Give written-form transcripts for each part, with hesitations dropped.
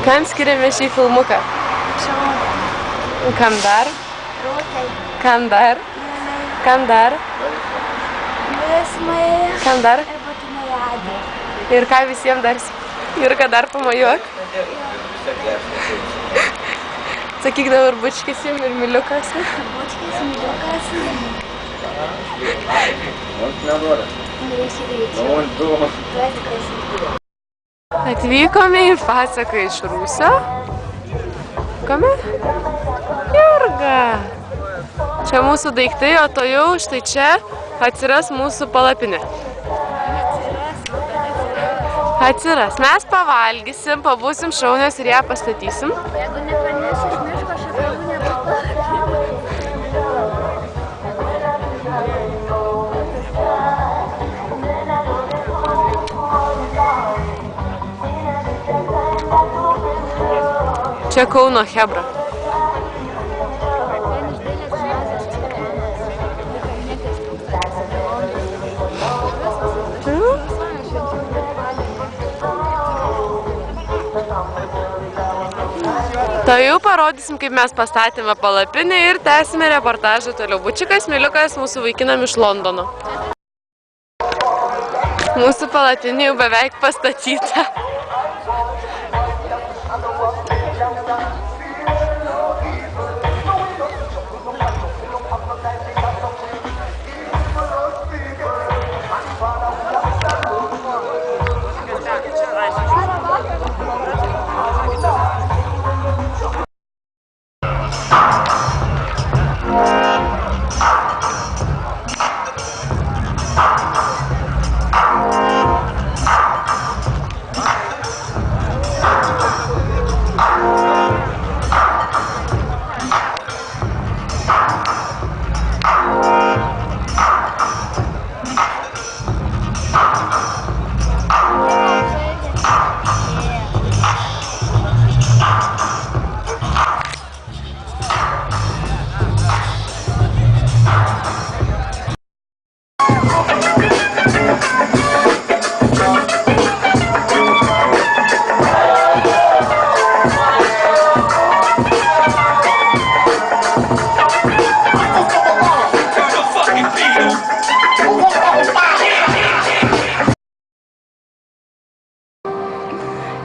Kam skiriame šį filmuką? Kam dar? Kam dar? Kam dar? Kam dar? Ir ką visiems dar? Jurga, dar pamojuok. Sakyk dabar bučkisim ir miliukasim. Atvykome į pasaką iš Rūsio. Kame? Jurga. Čia mūsų daiktai, o to jau štai čia atsiras mūsų palapinė. Atsiras. Mes pavalgysim, pabūsim šaunios ir ją pastatysim. Jeigu nepanešiu iš miško, šakalų nebus. Čia Kauno chebra. Tai jau parodysim, kaip mes pastatėme palapinę ir tęsime reportažą toliau. Bučikas, miliukas, mūsų vaikinam iš Londono. Mūsų palapinė jau beveik pastatyta.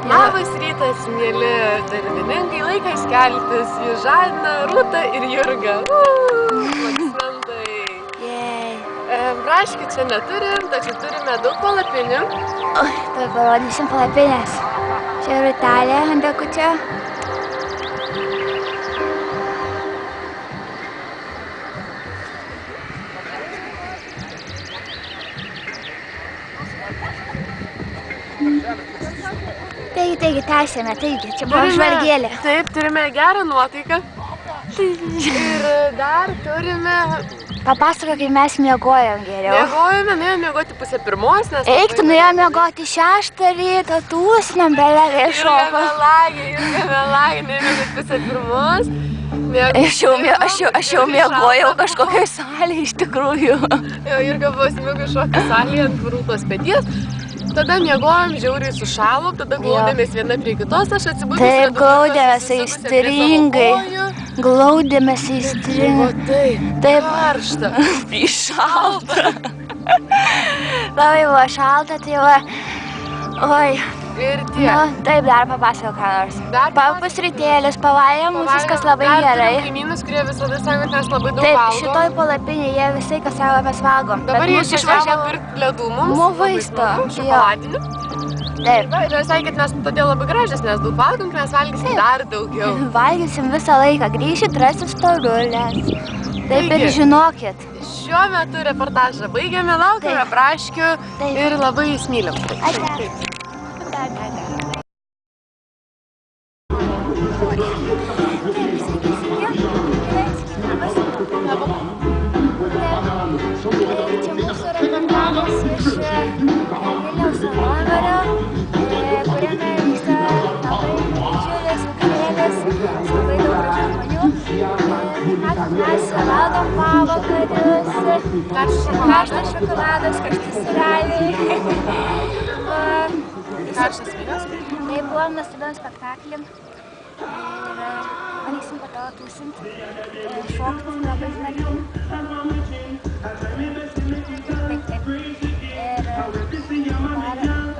Labas rytas, mėly darbininkai, laikas keltis, jūs žadina Rūta ir Jurga. Aplodismentai. Braškių čia neturim, tačiau turime daug palapinių. Tai parodysim palapinės. Čia Rūtelė ant dekučio. Taigi, tęsėme, taigi, čia buvo žvalgėlė. Taip, turime gerą nuotaiką. Ir dar turime... Papasakok, kaip mes miegojom geriau. Miegojome, nuėjome miegoti pusę pirmos, nes... Eik, tu nuėjome miegoti 6 ryto, tūsiniam belegai šoko. Jurga melagė, nuėjome pusę pirmos. Aš jau miegojau kažkokioj salėje iš tikrųjų. Jurga buvo smiegu šokio salėje ant Rūtos peties. Tada miegojom, žiauriai sušalom, tada glaudėmės viena prie kitos, aš atsibudus. Taip, glaudėmės aistringai. Glaudėmės aistringai. Taip, karšta. Šalta. Labai buvo šalta, tai va. Oi. Ir tiek. Nu, taip, dar papasakok ką nors. Pusrytėlis, pavalgėm, mums viskas labai gerai. Dar turim kaimynus, kurie visada sako, kad mes labai daug valgom. Taip, šitoj palapinėje jie visai, kas sako, mes valgom. Dabar jie išvažiavo pirkti ledų mums. Maisto. Šokoladinių. Taip. Ir visai, kad mes todėl labai gražios, nes daug valgom, mes valgysim dar daugiau. Valgysim visą laiką, grįšit, rasit storulės. Taip ir žinokit. Šiuo metu reportažą baigiame, laukiame braškių ir labai jūs mylim. Ačiū. Čia mūsų reportažas iš Vilniaus Savaitgalio, kuriame vyksta labai didžiulis vakarėlis su labai daug gražių žmonių. Mes valgom pavakarius, karštas šokoladas, karšti sūreliai. karštas vynas? Tai buvom nuostabiam spektaklim. Ir varysim po to tūsinti, šokti labai smarkiai. Taip. Ir dar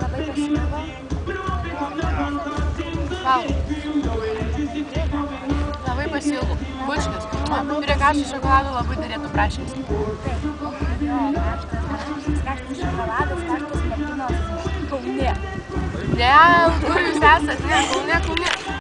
labai pasimėgo. Vau. Labai pasiilgau. Bučkis. Prie karšto šokolado labai darėtų prašymas. Taip. Jo, karštas šokoladas, karštas merginos. Kaune. Ne, kur jūs esat? Ne, Kaune.